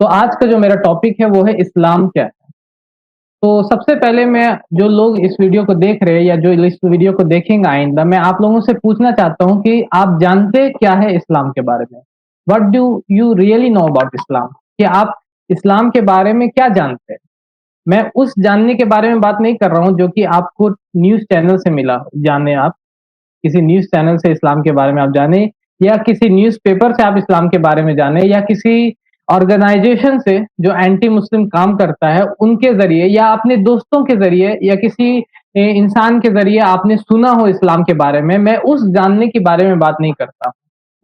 تو آج کا جو میرا ٹاپک ہے وہ ہے اسلام کیا ہے. تو سب سے پہلے میں جو لوگ اس ویڈیو کو دیکھ رہے ہیں یا جو اس ویڈیو کو دیکھیں گے آئندہ، میں آپ لوگوں سے پوچھنا چاہتا ہوں کہ آپ جانتے کیا ہے اسلام کے بارے میں. What do you really know about Islam? کہ آپ اسلام کے بارے میں کیا جانتے ہیں. میں اس جاننے کے بارے میں بات نہیں کر رہا ہوں جو کہ آپ کو نیوز چینل سے ملا جانے. آپ کسی نیوز چینل سے اسلام کے بارے میں آپ جانیں، یا کسی نیوز پیپر سے آپ اسلام کے بارے میں جانیں، یا کسی آرگنائزیشن سے جو اینٹی مسلم کام کرتا ہے ان کے ذریعے، یا اپنے دوستوں کے ذریعے، یا کسی انسان کے ذریعے آپ نے سنا ہو اسلام کے بارے میں اس جاننے کے بارے میں بات نہیں کرتا.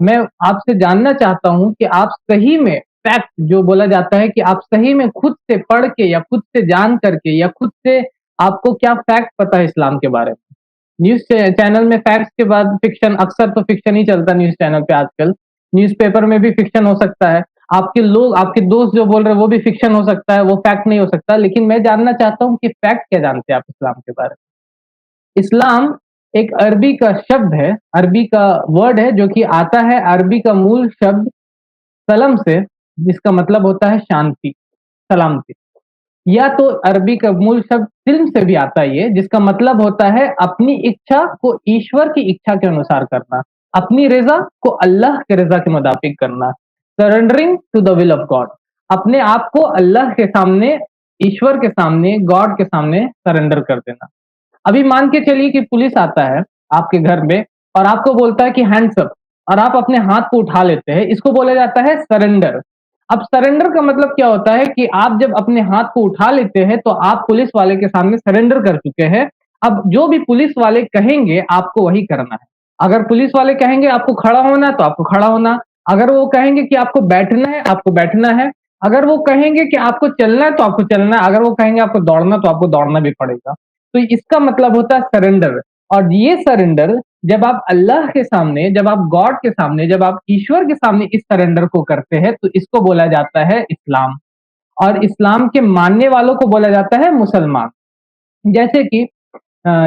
میں آپ سے جاننا چاہتا ہوں کہ آپ صحیح میں فیکٹ جو بولا جاتا ہے کہ آپ صحیح میں خود سے پڑھ کے یا خود سے جان کر کے یا خود سے آپ کو کیا فیکٹ پتا ہے اسلام کے بارے میں. نیوز چینل میں فیکٹس کے بعد فکشن، اکثر تو فکشن ہی چلتا نیوز چینل پہ آج کل. نیوز پیپر میں بھی فکشن ہو سکتا ہے، آپ کے لوگ، آپ کے دوست جو بول رہے ہیں وہ بھی فکشن ہو سکتا ہے، وہ فیکٹ نہیں ہو سکتا. لیکن میں جاننا چاہتا ہوں کہ فیکٹ کیا جانتے ہیں آپ اسلام کے بارے میں. اسلام ایک عربی کا شبد ہے، عربی کا ورڈ ہے جو کہ آتا ہے عربی کا مول شبد سلم سے، جس کا مطلب ہوتا ہے شانتی، سلامتی. یا تو عربی کا مول شبد سلم سے بھی آتا ہے یہ، جس کا مطلب ہوتا ہے اپنی اچھا کو ایشور کی اچھا کے انوسار کرنا، اپنی رضا کو اللہ کے رضا کے مطابق کرنا. Surrendering to the will of God, اپنے آپ کو اللہ کے سامنے، ایشور کے سامنے، گاڈ کے سامنے سرنڈر کر دینا. ابھی مان کے چلیے کہ پولیس آتا ہے آپ کے گھر میں اور آپ کو بولتا ہے کہ ہینڈس اپ، اور آپ اپنے ہاتھ کو اٹھا لیتے ہیں، اس کو بولا جاتا ہے سرنڈر. اب سرنڈر کا مطلب کیا ہوتا ہے کہ آپ جب اپنے ہاتھ کو اٹھا لیتے ہیں تو آپ پولیس والے کے سامنے سرنڈر کر چکے ہیں. اب جو بھی پولیس والے کہیں گے آپ کو وہی کرنا ہے. اگر پولیس والے کہیں گے آپ کو کھڑا ہونا تو آپ کو کھڑا ہونا، اگر وہ کہیں گے کہ آپ کو بیٹھنا ہے آپ کو بیٹھنا ہے، اگر وہ کہیں گے کہ آپ کو چلنا ہے تو آپ کو چلنا ہے، اگر وہ کہیں گے آپ کو دوڑنا تو آپ کو دوڑنا بھی پڑے گا. تو اس کا مطلب ہوتا ہے سرنڈر. اور یہ سرنڈر جب آپ اللہ کے سامنے، جب آپ گاڈ کے سامنے، جب آپ ایشور کے سامنے اس سرنڈر کو کرتے ہیں تو اس کو بولا جاتا ہے اسلام. اور اسلام کے ماننے والوں کو بولا جاتا ہے مسلمان. جیسے کہ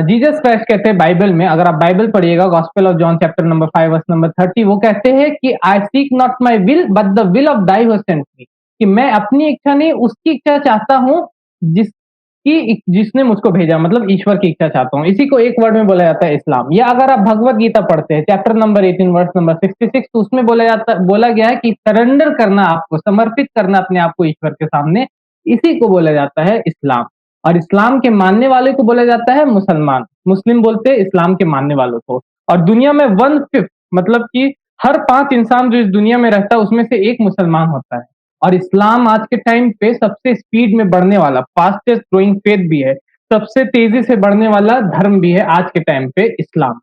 جیسس کرائسٹ کہتے ہیں بائبل میں، اگر آپ بائبل پڑھیے گا، gospel of John chapter number 5 verse number 30، وہ کہتے ہیں کہ I seek not my will but the will of thy who sent me, کہ میں اپنی اچھا نہیں اس کی اچھا چاہتا ہوں جس نے مجھ کو بھیجا، مطلب ایشور کی اچھا چاہتا ہوں. اسی کو ایک ورڈ میں بولا جاتا ہے اسلام. یا اگر آپ بھگوت گیتا پڑھتے ہیں چیپٹر نمبر 18 ورس نمبر 66، تو اس میں بولا گیا ہے کہ سرنڈر کرنا، آپ کو سمرپت کرنا اپنے آپ کو ایشور کے سامنے، اسی کو بولا جاتا ہے اسلام. اور اسلام کے ماننے والے کو بولا جاتا ہے مسلمان. مسلم بولتے ہیں اسلام کے ماننے والوں کو. اور دنیا میں 1/5، مطلب کہ ہر 5 انسان جو اس دنیا میں رہتا ہے اس میں سے ایک مسلمان ہوتا ہے. اور اسلام آج کے ٹائم پہ سب سے اسپیڈ میں بڑھنے والا، فاسٹسٹ گروئنگ فیتھ بھی ہے، سب سے تیزی سے بڑھنے والا دھرم بھی ہے آج کے ٹائم پہ اسلام.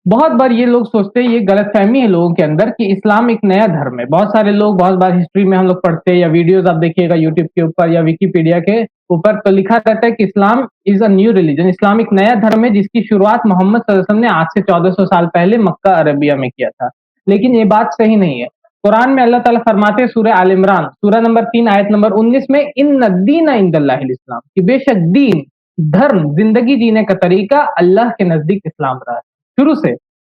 بہت بار یہ لوگ سوچتے ہیں، یہ غلط فہمی ہے لوگوں کے اندر کہ اسلام ایک نیا دھرم ہے. بہت سارے لوگ، بہت بار ہسٹری میں ہم لوگ پڑھتے ہیں یا ویڈیوز آپ دیکھیے گا یوٹیوب کے اوپر یا ویکیپیڈیا کے اوپر، تو لکھا رہتا ہے کہ اسلام از اے نیو ریلیجن، اسلام ایک نیا دھرم ہے جس کی شروعات محمد صلی اللہ علیہ وسلم نے آج سے 1400 سال پہلے مکہ عربیہ میں کیا تھا. لیکن یہ بات صحیح نہیں ہے. قرآن میں اللہ تعالیٰ فرماتے ہیں سورہ آل عمران سورہ نمبر 3 آیت نمبر 19 میں، ان الدین عند اللہ الاسلام، کہ بے شک دین، دھرم، زندگی جینے کا طریقہ اللہ کے نزدیک اسلام رہا ہے شروع سے.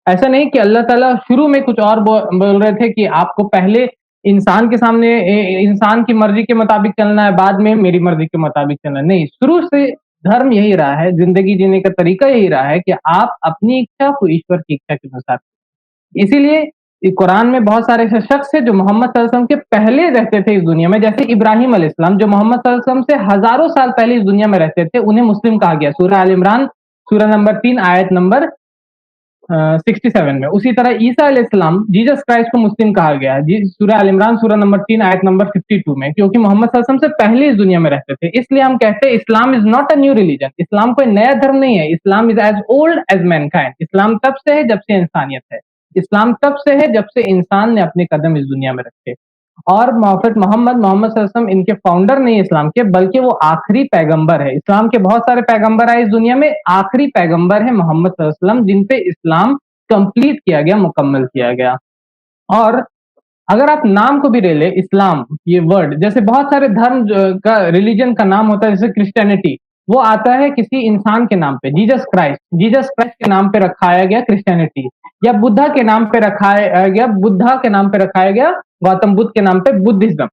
ایسا نہیں کہ اللہ تعالیٰ شروع میں کچھ اور بول رہے تھے کہ آپ کو پہلے انسان کے سامنے انسان کی مرضی کے مطابق چلنا ہے، بعد میں میری مرضی کے مطابق چلنا ہے. نہیں، شروع سے دھرم یہی رہا ہے، زندگی جینے کا طریقہ یہی رہا ہے کہ آپ اپنی اچھا کو ایشور کی اچھا کے انوسار. اسی لیے قرآن میں بہت سارے ایسے شخص ہیں جو محمد صلی اللہ علیہ وسلم کے پہلے رہتے تھے اس دنیا میں، جیسے ابراہیم علیہ السلام جو محمد صلی اللہ علیہ وسلم سے ہزاروں سال پہلے اس دنیا میں رہتے تھے، انہیں مسلم کہا گیا سورہ آل عمران سورہ نمبر 3 آیت نمبر 67 میں. اسی طرح عیسیٰ علیہ السلام، جیسس کرائسٹ کو مسلم کہا گیا ہے سورہ آل عمران سورہ نمبر 3 آیت نمبر 52 میں، کیونکہ محمد صلی اللہ علیہ وسلم سے پہلے اس دنیا میں رہتے تھے. اس لیے ہم کہتے ہیں Islam is not a new religion, Islam کوئی نیا دھرم نہیں ہے. Islam is as old as mankind, Islam تب سے ہے جب سے انسانیت ہے، اسلام تب سے ہے جب سے انسان نے اپنے قدم اس دنیا میں رکھے. اور محمد صلی اللہ علیہ وسلم ان کے فاؤنڈر نہیں اسلام کے، بلکہ وہ آخری پیغمبر ہے. اسلام کے بہت سارے پیغمبر آئے اس دنیا میں، آخری پیغمبر ہے محمد صلی اللہ علیہ وسلم، جن پہ اسلام کمپلیٹ کیا گیا، مکمل کیا گیا. اور اگر آپ نام کو بھی لے لیں، اسلام یہ ورڈ، جیسے بہت سارے دھرم کا، ریلیجن کا نام ہوتا ہے، جیسے کرسچینٹی، وہ آتا ہے کسی انسان کے نام پہ، جیسس کرائسٹ کے نام پہ رکھایا گیا کرسچینٹی. یا بدھا کے نام پہ رکھایا گیا، بدھا کے نام پہ رکھایا گیا گوتم بدھ کے نام پہ بدھزم.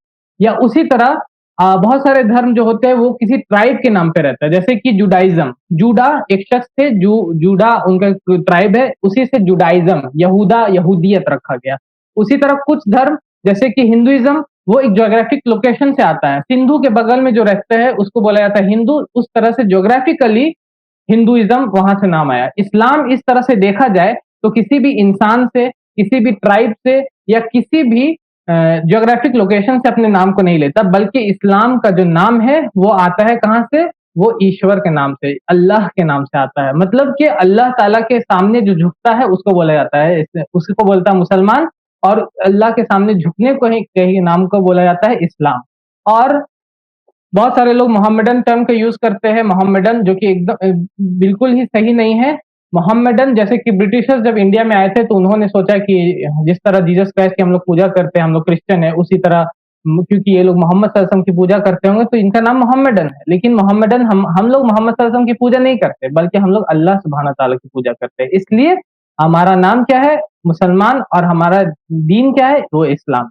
या उसी तरह बहुत सारे धर्म जो होते हैं वो किसी ट्राइब के नाम पे रहता है, जैसे कि जुडाइज्म, जूडा एक शख्स थे, जूडा उनका ट्राइब है, उसी से जुडाइज्म, यहूदा यहूदियत रखा गया। उसी तरह कुछ धर्म जैसे कि हिंदुइज्म, वो एक ज्योग्राफिक लोकेशन से आता है, सिंधु के बगल में जो रहते हैं उसको बोला जाता है हिंदू, उस तरह से ज्योग्राफिकली हिंदुइज्म वहां से नाम आया। इस्लाम इस तरह से देखा जाए तो किसी भी इंसान से, किसी भी ट्राइब से या किसी भी ज्योग्राफिक लोकेशन से अपने नाम को नहीं लेता, बल्कि इस्लाम का जो नाम है वो आता है कहाँ से, वो ईश्वर के नाम से, अल्लाह के नाम से आता है। मतलब कि अल्लाह ताला के सामने जो झुकता है उसको बोला जाता है, उसको बोलता है मुसलमान, और अल्लाह के सामने झुकने को ही कहीं नाम को बोला जाता है इस्लाम। और बहुत सारे लोग मोहम्मडन टर्म का यूज करते हैं, मोहम्मडन, जो कि एकदम बिल्कुल ही सही नहीं है। मोहम्मडन, जैसे कि ब्रिटिशर्स जब इंडिया में आए थे तो उन्होंने सोचा कि जिस तरह जीसस क्राइस्ट की हम लोग पूजा करते हैं, हम लोग क्रिश्चियन है, उसी तरह क्योंकि ये लोग मोहम्मद सल्लल्लाहु अलैहि वसल्लम की पूजा करते होंगे तो इनका नाम मोहम्मडन है। लेकिन मोहम्मडन, हम लोग मोहम्मद सल्लल्लाहु अलैहि वसल्लम की पूजा नहीं करते, बल्कि हम लोग अल्लाह सुब्हान ताला की पूजा करते हैं। इसलिए हमारा नाम क्या है, मुसलमान, और हमारा दीन क्या है, वो इस्लाम।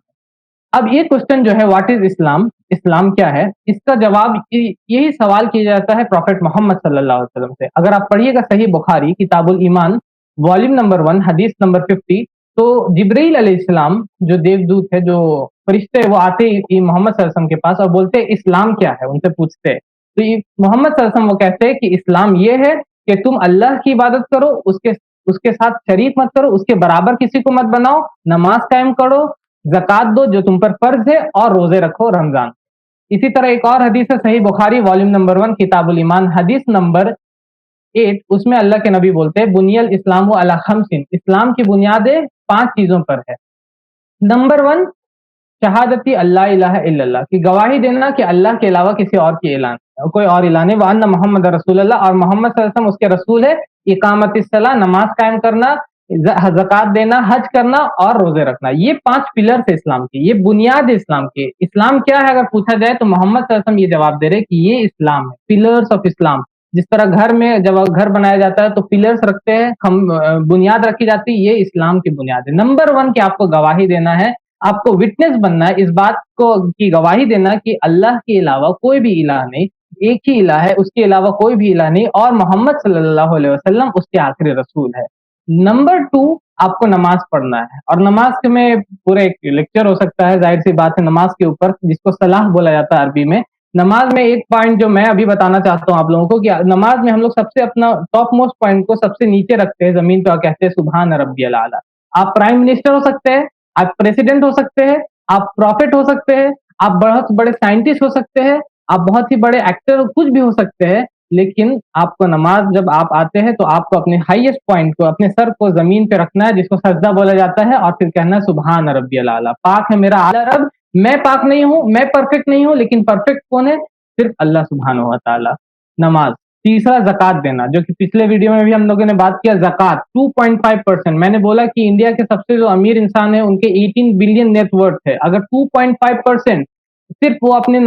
अब ये क्वेश्चन जो है, व्हाट इज इस्लाम, इस्लाम क्या है, इसका जवाब यही सवाल किया जाता है प्रॉफेट मोहम्मद सल्लल्लाहु अलैहि वसल्लम से। अगर आप पढ़िएगा सही बुखारी किताबुल ईमान वॉल्यूम नंबर 1 हदीस नंबर 50, तो जिब्रील अलैहिस्सलाम जो देवदूत है, जो फरिश्ते हैं, वो आते ही मोहम्मद सल्लल्लाहु अलैहि वसल्लम के पास और बोलते हैं इस्लाम क्या है, उनसे पूछते हैं। तो ये मोहम्मद सल्लल्लाहु अलैहि वसल्लम वो कहते हैं कि इस्लाम ये है कि तुम अल्लाह की इबादत करो, उसके उसके साथ शरीक मत करो, उसके बराबर किसी को मत बनाओ, नमाज कायम करो, ज़कात दो जो तुम पर फर्ज है, और रोजे रखो रमजान। इसी तरह एक और हदीस है सही बुखारी वॉल्यूम नंबर 1 किताबुल ईमान हदीस नंबर 8, उसमें अल्लाह के नबी बोलते हैं बुनियल इस्लाम अला खमसिन, इस्लाम की बुनियादें 5 चीजों पर है। नंबर 1, शहादती अल्लाह इलाहा इल्लल्लाह, की गवाही देना कि अल्लाह के अलावा किसी और की ऐलान, कोई और इलाह नहीं, वअन्ना मोहम्मद रसूलुल्लाह, और मोहम्मद सल्लल्लाहु अलैहि वसल्लम उसके रसूल है। इकामतिस सलाह, नमाज कायम करना, ज़कात देना, हज करना और रोजे रखना, ये 5 पिलर्स है इस्लाम के, ये बुनियाद है इस्लाम की। इस्लाम क्या है अगर पूछा जाए तो मोहम्मद सल्लल्लाहु अलैहि वसल्लम ये जवाब दे रहे हैं कि ये इस्लाम है, पिलर्स ऑफ इस्लाम। जिस तरह घर में जब घर बनाया जाता है तो पिलर्स रखते हैं, बुनियाद रखी जाती है, ये इस्लाम की बुनियाद है। नंबर 1 कि आपको गवाही देना है, आपको विटनेस बनना है, इस बात को की गवाही देना कि अल्लाह के अलावा कोई भी इलाह नहीं, एक ही इलाह है, उसके अलावा कोई भी इलाह नहीं, और मोहम्मद सल्लल्लाहु अलैहि वसल्लम उसके आखिरी रसूल है। नंबर 2, आपको नमाज पढ़ना है, और नमाज के में पूरे एक लेक्चर हो सकता है, जाहिर सी बात है, नमाज के ऊपर, जिसको सलाह बोला जाता है अरबी में। नमाज में एक पॉइंट जो मैं अभी बताना चाहता हूँ आप लोगों को, कि नमाज में हम लोग सबसे अपना टॉप मोस्ट पॉइंट को सबसे नीचे रखते हैं जमीन पे, और कहते हैं सुबहान रब्बियल आला। आप प्राइम मिनिस्टर हो सकते हैं, आप प्रेसिडेंट हो सकते हैं, आप प्रॉफिट हो सकते हैं, आप बहुत बड़े साइंटिस्ट हो सकते हैं, आप बहुत ही बड़े एक्टर, कुछ भी हो सकते हैं, लेकिन आपको नमाज जब आप आते हैं तो आपको अपने हाईएस्ट पॉइंट को, अपने सर को जमीन पे रखना है, जिसको सजदा बोला जाता है, और फिर कहना है सुबहान रब्बियल आला, पाक है मेरा आला रब, मैं पाक नहीं हूँ, मैं परफेक्ट नहीं हूँ, लेकिन परफेक्ट कौन है, सिर्फ अल्लाह सुब्हानहू व तआला। नमाज। तीसरा ज़कात देना, जो कि पिछले वीडियो में भी हम लोगों ने बात किया, ज़कात 2.5%। मैंने बोला कि इंडिया के सबसे जो अमीर इंसान है उनके 18 बिलियन नेट वर्थ है, अगर 2.5% सिर्फ वो अपने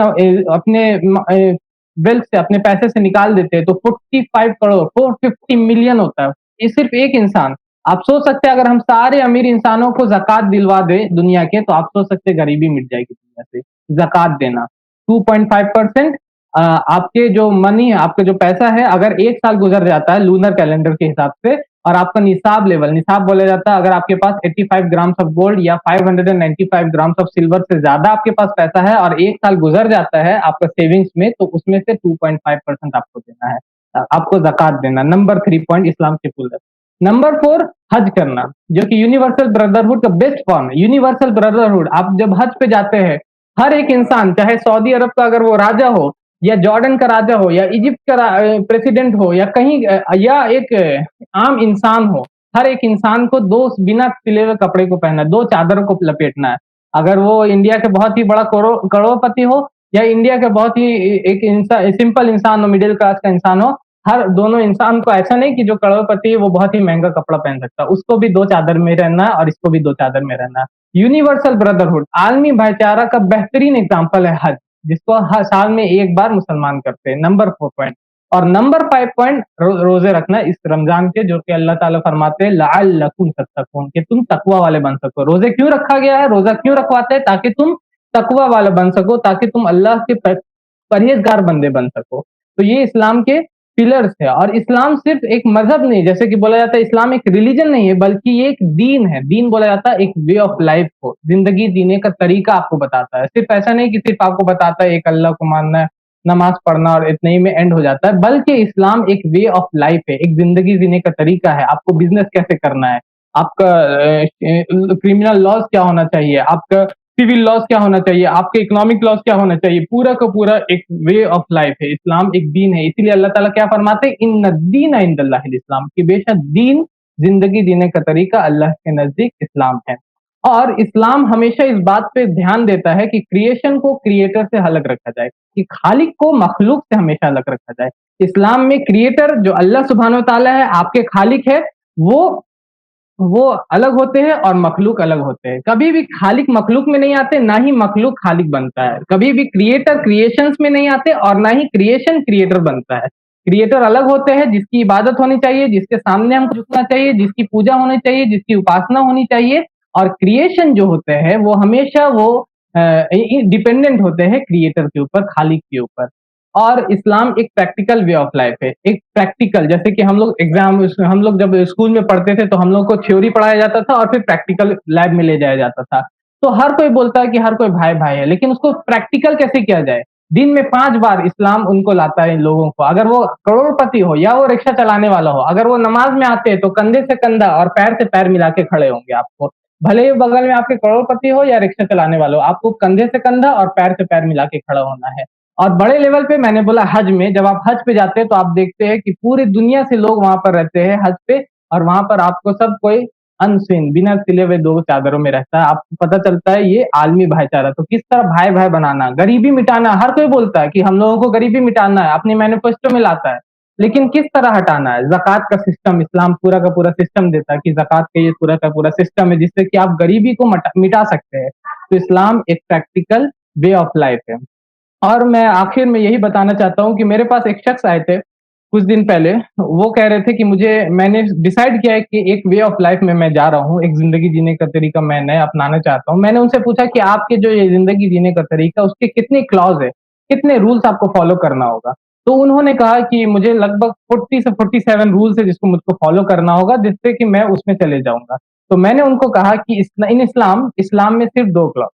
वेल्थ से, अपने पैसे से निकाल देते हैं तो 45 करोड़, 450 मिलियन होता है, ये सिर्फ एक इंसान। आप सोच सकते हैं अगर हम सारे अमीर इंसानों को ज़कात दिलवा दे दुनिया के, तो आप सोच सकते हैं गरीबी मिट जाएगी दुनिया से। ज़कात देना 2.5%, आपके जो मनी है, आपका जो पैसा है, अगर 1 साल गुजर जाता है लूनर कैलेंडर के हिसाब से, और आपका निसाब लेवल, निसाब बोला जाता है अगर आपके पास 85 ग्राम्स ऑफ गोल्ड या 595 ग्राम्स ऑफ सिल्वर से ज्यादा आपके पास पैसा है, और 1 साल गुजर जाता है आपका सेविंग्स में, तो उसमें से 2.5% आपको देना है, आपको ज़कात देना। नंबर 3 पॉइंट इस्लाम के पिलर। नंबर 4, हज करना, जो कि यूनिवर्सल ब्रदरहुड का बेस्ट फॉर्म है। यूनिवर्सल ब्रदरहुड, आप जब हज पे जाते हैं, हर एक इंसान, चाहे सऊदी अरब का अगर वो राजा हो, या जॉर्डन का राजा हो, या इजिप्ट का प्रेसिडेंट हो, या कहीं या एक आम इंसान हो, हर एक इंसान को 2 बिना सिले हुए कपड़े को पहनना है, 2 चादर को लपेटना है। अगर वो इंडिया के बहुत ही बड़ा करोड़पति हो, या इंडिया के बहुत ही एक सिंपल इंसान हो, मिडिल क्लास का इंसान हो, हर दोनों इंसान को, ऐसा नहीं कि जो करोड़पति है वो बहुत ही महंगा कपड़ा पहन सकता है, उसको भी 2 चादर में रहना है, और इसको भी 2 चादर में रहना है। यूनिवर्सल ब्रदरहुड, आलमी भाईचारा का बेहतरीन एग्जाम्पल है हज, जिसको हर साल में एक बार मुसलमान करते हैं। Number 4 point. और नंबर 5 पॉइंट, रोजे रखना इस रमजान के, जो कि अल्लाह ताला फरमाते हैं लअल्लकुम तत्तकून, कि तुम तकवा वाले बन सको। रोजे क्यों रखा गया है, रोजा क्यों रखवाते हैं, ताकि तुम तकवा वाला बन सको, ताकि तुम अल्लाह के परहेजगार बंदे बन सको। तो ये इस्लाम के पिलर्स है। और इस्लाम सिर्फ एक मजहब नहीं, जैसे कि बोला जाता है इस्लाम एक रिलीजन नहीं है, बल्कि ये एक दीन है। दीन बोला जाता है एक वे ऑफ लाइफ को, जिंदगी जीने का तरीका आपको बताता है। सिर्फ ऐसा नहीं कि सिर्फ आपको बताता है एक अल्लाह को मानना है, नमाज पढ़ना और इतने ही में एंड हो जाता है, बल्कि इस्लाम एक वे ऑफ लाइफ है, एक जिंदगी जीने का तरीका है। आपको बिजनेस कैसे करना है, आपका क्रिमिनल लॉज क्या होना चाहिए, आपका सिविल लॉज क्या होना चाहिए, आपके इकोनॉमिक लॉज क्या होना चाहिए, पूरा का पूरा एक वे ऑफ लाइफ है। इस्लाम एक दीन है। इसीलिए अल्लाह ताला क्या फरमाते हैं, इन्न दीन इंदल्लाहिल इस्लाम, कि बेशक दीन, जिंदगी जीने का तरीका अल्लाह के नजदीक इस्लाम है। और इस्लाम हमेशा इस बात पे ध्यान देता है कि क्रिएशन को क्रिएटर से अलग रखा जाए, कि खालिक को मखलूक से हमेशा अलग रखा जाए। इस्लाम में क्रिएटर जो अल्लाह सुब्हानो ताला है, आपके खालिक है, वो अलग होते हैं और मखलूक अलग होते हैं। कभी भी खालिक मखलूक में नहीं आते, ना ही मखलूक खालिक बनता है। कभी भी क्रिएटर क्रिएशंस में नहीं आते और ना ही क्रिएशन क्रिएटर बनता है। क्रिएटर अलग होते हैं, जिसकी इबादत होनी चाहिए, जिसके सामने हमको झुकना चाहिए, जिसकी पूजा होनी चाहिए, जिसकी उपासना होनी चाहिए। और क्रिएशन जो होते हैं वो हमेशा वो डिपेंडेंट होते हैं क्रिएटर के ऊपर, खालिक के ऊपर। और इस्लाम एक प्रैक्टिकल वे ऑफ लाइफ है, एक प्रैक्टिकल, जैसे कि हम लोग जब स्कूल में पढ़ते थे तो हम लोग को थ्योरी पढ़ाया जाता था और फिर प्रैक्टिकल लैब में ले जाया जाता था। तो हर कोई बोलता है कि हर कोई भाई भाई है, लेकिन उसको प्रैक्टिकल कैसे किया जाए? दिन में 5 बार इस्लाम उनको लाता है इन लोगों को। अगर वो करोड़पति हो या वो रिक्शा चलाने वाला हो, अगर वो नमाज में आते हैं तो कंधे से कंधा और पैर से पैर मिला के खड़े होंगे आपको। भले ही बगल में आपके करोड़पति हो या रिक्शा चलाने वाला हो, आपको कंधे से कंधा और पैर से पैर मिला के खड़ा होना है। और बड़े लेवल पे मैंने बोला हज में, जब आप हज पे जाते हैं तो आप देखते हैं कि पूरी दुनिया से लोग वहां पर रहते हैं हज पे, और वहां पर आपको सब कोई अनसीन, बिना सिले हुए 2 चादरों में रहता है। आपको पता चलता है ये आलमी भाईचारा। तो किस तरह भाई भाई बनाना, गरीबी मिटाना, हर कोई बोलता है कि हम लोगों को गरीबी मिटाना है, अपने मैनिफेस्टो में लाता है, लेकिन किस तरह हटाना है? ज़कात का सिस्टम, इस्लाम पूरा का पूरा सिस्टम देता है कि ज़कात का ये पूरा का पूरा सिस्टम है जिससे कि आप गरीबी को मिटा सकते हैं। तो इस्लाम एक प्रैक्टिकल वे ऑफ लाइफ है। और मैं आखिर में यही बताना चाहता हूँ कि मेरे पास एक शख्स आए थे कुछ दिन पहले। वो कह रहे थे कि मैंने डिसाइड किया है कि एक वे ऑफ लाइफ में मैं जा रहा हूँ, एक ज़िंदगी जीने का तरीका मैं नया अपनाना चाहता हूँ। मैंने उनसे पूछा कि आपके जो ये ज़िंदगी जीने का तरीका, उसके कितने क्लॉज़ है, कितने रूल्स आपको फ़ॉलो करना होगा? तो उन्होंने कहा कि मुझे लगभग 40 से 47 रूल्स है जिसको मुझको फ़ॉलो करना होगा, जिससे कि मैं उसमें चले जाऊँगा। तो मैंने उनको कहा कि इस्लाम में सिर्फ 2 क्लॉज़,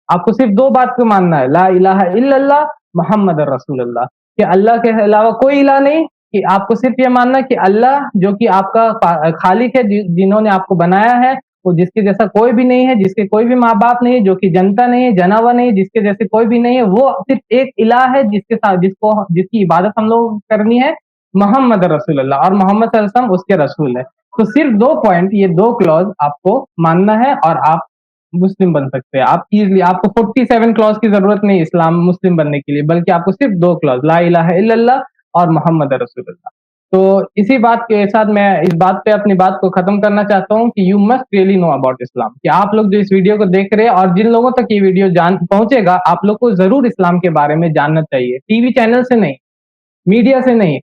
आपको सिर्फ 2 बात को मानना है, ला इलाहा इल्लल्लाह मुहम्मदुर रसूलुल्लाह, कि अल्लाह के अलावा कोई इलाह नहीं। कि आपको सिर्फ ये मानना है कि अल्लाह जो कि आपका खालिक है, जिन्होंने आपको बनाया है, वो जिसके जैसा कोई भी नहीं है, जिसके कोई भी माँ-बाप नहीं है, जो कि जनता नहीं है, जना हुआ नहीं है, जिसके जैसे कोई भी नहीं है, वो सिर्फ एक इलाह है जिसके साथ जिसकी इबादत हम लोगों को करनी है, मुहम्मद रसूलुल्लाह, और मोहम्मद सल्लल्लाहु अलैहि वसल्लम उसके रसूल है। तो सिर्फ 2 पॉइंट, ये 2 क्लॉज़ आपको मानना है और आप मुस्लिम बन सकते हैं। आप ईज़िली, आपको 47 क्लॉज़ की ज़रूरत नहीं इस्लाम मुस्लिम बनने के लिए, बल्कि आपको सिर्फ 2 क्लॉज़, ला इलाहा इल्लल्लाह और मोहम्मद रसूलुल्लाह। तो इसी बात के साथ मैं इस बात पे अपनी बात को खत्म करना चाहता हूँ कि you must really know about Islam, कि आप लोग जो इस वीडियो को देख रहे हैं और जिन लोगों तक ये वीडियो पहुंचेगा, आप लोग को जरूर इस्लाम के बारे में जानना चाहिए। टीवी चैनल से नहीं, मीडिया से नहीं,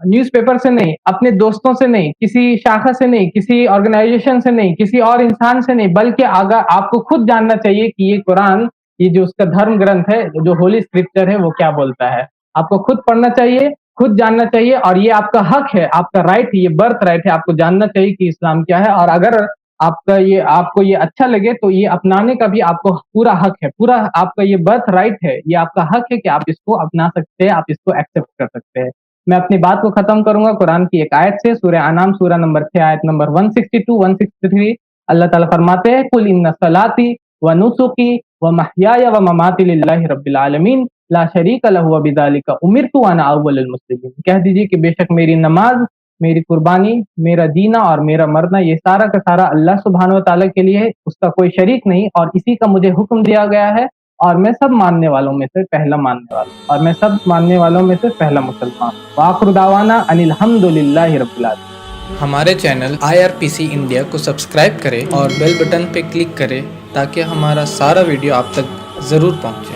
न्यूज़पेपर से नहीं, अपने दोस्तों से नहीं, किसी शाखा से नहीं, किसी ऑर्गेनाइजेशन से नहीं, किसी और इंसान से नहीं, बल्कि अगर आपको खुद जानना चाहिए कि ये कुरान, ये जो उसका धर्म ग्रंथ है, जो होली स्क्रिप्चर है, वो क्या बोलता है। आपको खुद पढ़ना चाहिए, खुद जानना चाहिए, और ये आपका हक है, आपका राइट है, ये बर्थ राइट है, आपको जानना चाहिए कि इस्लाम क्या है। और अगर आपको ये अच्छा लगे तो ये अपनाने का भी आपको पूरा हक है, पूरा आपका ये बर्थ राइट है, ये आपका हक है कि आप इसको अपना सकते हैं, आप इसको एक्सेप्ट कर सकते हैं। मैं अपनी बात को खत्म करूंगा कुरान की एक आयत से, सूरह अनाम सूरह नंबर 6 आयत नंबर 162 163। अल्लाह ताला फरमाते हैं, कुल इन्ना सलाती व नुसुकी व महयाया व ममाती लिल्लाहि रब्बिल आलमीन ला शरीका लहु व बिज़ालिका उमिरतु अना अव्वलुल मुस्लिमीन। कह दीजिए कि बेशक मेरी नमाज, मेरी कुर्बानी, मेरा जीना और मेरा मरना, ये सारा का सारा अल्लाह सुब्हानहू व तआला के लिए है, उसका कोई शरीक नहीं, और इसी का मुझे हुक्म दिया गया है, और मैं सब मानने वालों में से पहला मानने वाला, और मैं सब मानने वालों में से पहला मुसलमान। वाखिर दावाना अनिल हम्दुलिल्लाहि रब्बिल आलमीन। हमारे चैनल IRPC इंडिया को सब्सक्राइब करें और बेल बटन पर क्लिक करें ताकि हमारा सारा वीडियो आप तक ज़रूर पहुंचे।